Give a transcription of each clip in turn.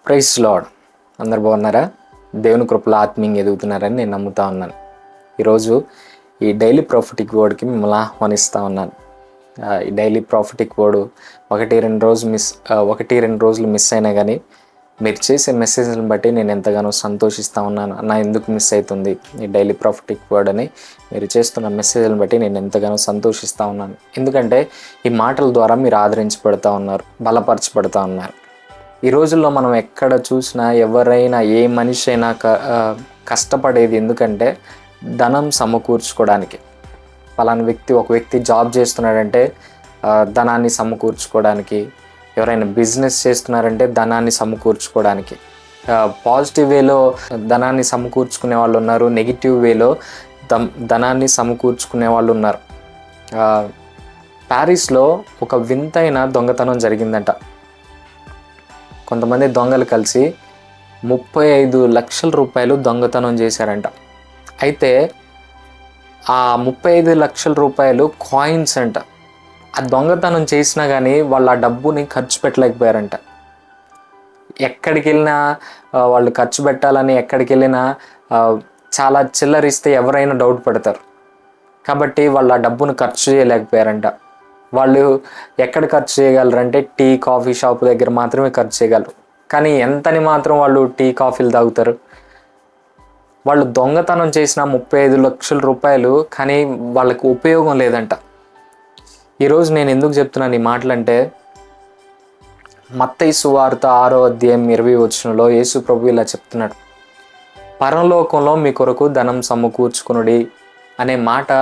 Praise lord. అందరు బాగున్నారా? దేవుని కృపలో ఆత్మీయంగా ఎదుగుతున్నారని నేను నమ్ముతా ఉన్నాను. ఈరోజు ఈ డైలీ ప్రాఫిటిక్ వర్డ్కి మిమ్మల్ని ఆహ్వానిస్తూ ఉన్నాను. ఈ డైలీ ప్రాఫిటిక్ వర్డ్ ఒకటి రెండు రోజులు మిస్ అయినా కానీ మీరు చేసే మెసేజ్లను బట్టి నేను ఎంతగానో సంతోషిస్తూ ఉన్నాను. ఎందుకు మిస్ అవుతుంది ఈ డైలీ ప్రాఫిటిక్ వర్డ్ అని మీరు చేస్తున్న మెసేజ్లను బట్టి నేను ఎంతగానో సంతోషిస్తూ ఉన్నాను. ఎందుకంటే ఈ మాటల ద్వారా మీరు ఆదరించబడుతూ ఉన్నారు, బలపరచబడుతూ ఉన్నారు. ఈ రోజుల్లో మనం ఎక్కడ చూసినా ఎవరైనా ఏ మనిషి అయినా కష్టపడేది ఎందుకంటే ధనం సమకూర్చుకోవడానికి. ఒక వ్యక్తి జాబ్ చేస్తున్నాడంటే ధనాన్ని సమకూర్చుకోవడానికి, ఎవరైనా బిజినెస్ చేస్తున్నారంటే ధనాన్ని సమకూర్చుకోవడానికి. పాజిటివ్ వేలో ధనాన్ని సమకూర్చుకునే వాళ్ళు ఉన్నారు, నెగిటివ్ వేలో ధనాన్ని సమకూర్చుకునే వాళ్ళు ఉన్నారు. ప్యారిస్లో ఒక వింతైన దొంగతనం జరిగిందంట. కొంతమంది దొంగలు కలిసి 35 లక్షల రూపాయలు దొంగతనం చేశారంట. అయితే ఆ 35 లక్షల రూపాయలు కాయిన్స్ అంట. ఆ దొంగతనం చేసినా కానీ వాళ్ళు ఆ డబ్బుని ఖర్చు పెట్టలేకపోయారంట. ఎక్కడికి వెళ్ళినా వాళ్ళు ఖర్చు పెట్టాలని ఎక్కడికి వెళ్ళినా చాలా చిల్లరిస్తే ఎవరైనా డౌట్ పడతారు. కాబట్టి వాళ్ళు ఆ డబ్బును ఖర్చు చేయలేకపోయారంట. వాళ్ళు ఎక్కడ ఖర్చు చేయగలరంటే టీ కాఫీ షాప్ దగ్గర మాత్రమే ఖర్చు చేయగలరు. కానీ ఎంతని మాత్రం వాళ్ళు టీ కాఫీలు తాగుతారు? వాళ్ళు దొంగతనం చేసిన 35 లక్షల రూపాయలు, కానీ వాళ్ళకు ఉపయోగం లేదంట. ఈరోజు నేను ఎందుకు చెప్తున్నాను ఈ మాటలంటే, మత్తయి సువార్త 6వ అధ్యాయం 20వ వచనంలో యేసు ప్రభు ఇలా చెప్తున్నాడు, పరలోకంలో మీ కొరకు ధనం సమకూర్చుకునుడి అనే మాట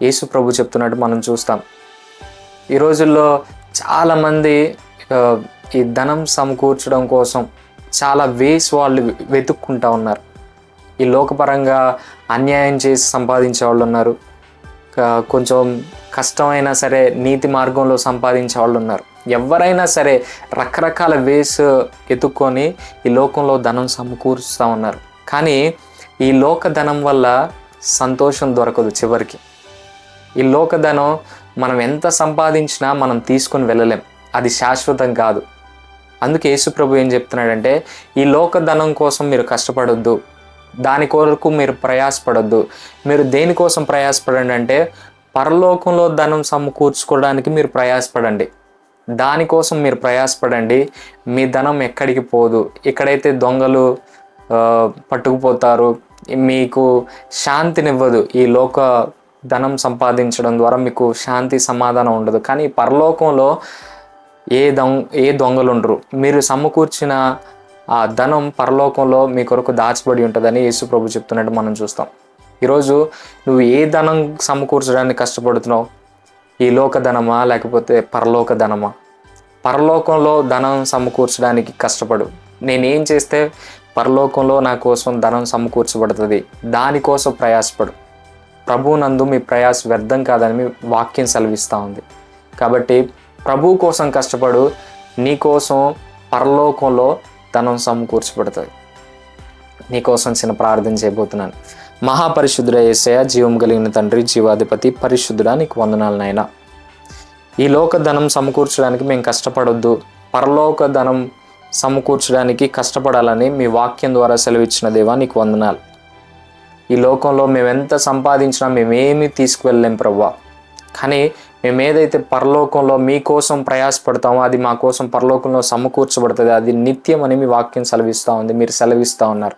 యేసు ప్రభు చెప్తున్నట్టు మనం చూస్తాం. ఈ రోజుల్లో చాలామంది ఈ ధనం సమకూర్చడం కోసం చాలా వేస్ వాళ్ళు వెతుక్కుంటూ ఉన్నారు. ఈ లోకపరంగా అన్యాయం చేసి సంపాదించే వాళ్ళు ఉన్నారు, కొంచెం కష్టమైనా సరే నీతి మార్గంలో సంపాదించే వాళ్ళు ఉన్నారు. ఎవరైనా సరే రకరకాల వేస్ ఎత్తుక్కొని ఈ లోకంలో ధనం సమకూరుస్తూ ఉన్నారు. కానీ ఈ లోక ధనం వల్ల సంతోషం దొరకదు. చివరికి ఈ లోకధనం మనం ఎంత సంపాదించినా మనం తీసుకొని వెళ్ళలేం, అది శాశ్వతం కాదు. అందుకే యేసు ప్రభు ఏం చెప్తున్నాడంటే, ఈ లోకధనం కోసం మీరు కష్టపడొద్దు, దాని కొరకు మీరు ప్రయాసపడొద్దు. మీరు దేనికోసం ప్రయాసపడండి అంటే పరలోకంలో ధనం సమకూర్చుకోవడానికి మీరు ప్రయాసపడండి. దానికోసం మీరు ప్రయాసపడండి. మీ ధనం ఎక్కడికి పోదు. ఎక్కడైతే దొంగలు పట్టుకుపోతారు, మీకు శాంతినివ్వదు. ఈ లోక ధనం సంపాదించడం ద్వారా మీకు శాంతి సమాధానం ఉండదు. కానీ పరలోకంలో ఏ దొంగలు ఉండరు. మీరు సమకూర్చిన ఆ ధనం పరలోకంలో మీ కొరకు దాచబడి ఉంటుందని యేసు ప్రభు చెప్తున్నట్టు మనం చూస్తాం. ఈరోజు నువ్వు ఏ ధనం సమకూర్చడానికి కష్టపడుతున్నావు? ఈ లోక ధనమా లేకపోతే పరలోక ధనమా? పరలోకంలో ధనం సమకూర్చడానికి కష్టపడు. నేనేం చేస్తే పరలోకంలో నా కోసం ధనం సమకూర్చబడుతుంది, దానికోసం ప్రయాసపడు. ప్రభువునందు మీ ప్రయాస వ్యర్థం కాదని మీ వాక్యం సెలవిస్తూ ఉంది. కాబట్టి ప్రభువు కోసం కష్టపడు, నీకోసం పరలోకంలో ధనం సమకూర్చబడుతుంది. నీకోసం చిన్న ప్రార్థన చేయబోతున్నాను. మహాపరిశుద్ధుడ యేసయ్య, జీవం కలిగిన తండ్రి, జీవాధిపతి, పరిశుద్ధుడా, నీకు వందనాలు నాయనా. ఈ లోక ధనం సమకూర్చడానికి మేము కష్టపడొద్దు, పరలోక ధనం సమకూర్చడానికి కష్టపడాలని మీ వాక్యం ద్వారా సెలవిచ్చిన దేవా, నీకు వందనాలు. ఈ లోకంలో మేము ఎంత సంపాదించినా మేమేమీ తీసుకువెళ్ళలేం ప్రభువా. కానీ మేము ఏదైతే పరలోకంలో మీకోసం ప్రయాసపడతామో అది మా కోసం పరలోకంలో సమకూర్చబడుతుంది. అది నిత్యం అని మీ వాక్యం సెలవిస్తూ ఉంది, మీరు సెలవిస్తూ ఉన్నారు.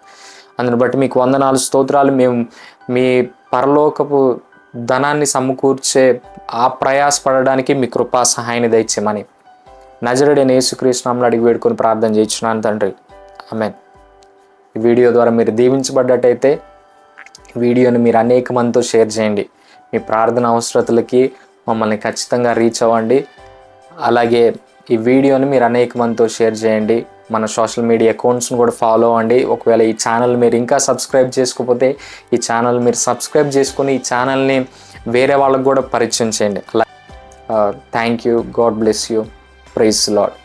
అందుని బట్టి మీకు వందనాలు, స్తోత్రాలు. మేము మీ పరలోకపు ధనాన్ని సమకూర్చే ఆ ప్రయాసపడడానికి మీ కృపా సహాయాన్ని దయచేయమని నజరేయుడైన యేసుక్రీస్తు నామములో అడిగి వేడుకొని ప్రార్థన చేయించున్నాను తండ్రి, ఆమేన్. ఈ వీడియో ద్వారా మీరు దీవించబడ్డట్టయితే వీడియోని మీరు అనేక మందితో షేర్ చేయండి. మీ ప్రార్థన అవసరతలకి మమ్మల్ని ఖచ్చితంగా రీచ్ అవ్వండి. అలాగే ఈ వీడియోని మీరు అనేక మందితో షేర్ చేయండి. మన సోషల్ మీడియా అకౌంట్స్ని కూడా ఫాలో అవ్వండి. ఒకవేళ ఈ ఛానల్ మీరు ఇంకా సబ్స్క్రైబ్ చేసుకోకపోతే ఈ ఛానల్ మీరు సబ్స్క్రైబ్ చేసుకొని ఈ ఛానల్ని వేరే వాళ్ళకు కూడా పరిచయం చేయండి. Thank you. God bless you. Praise lord.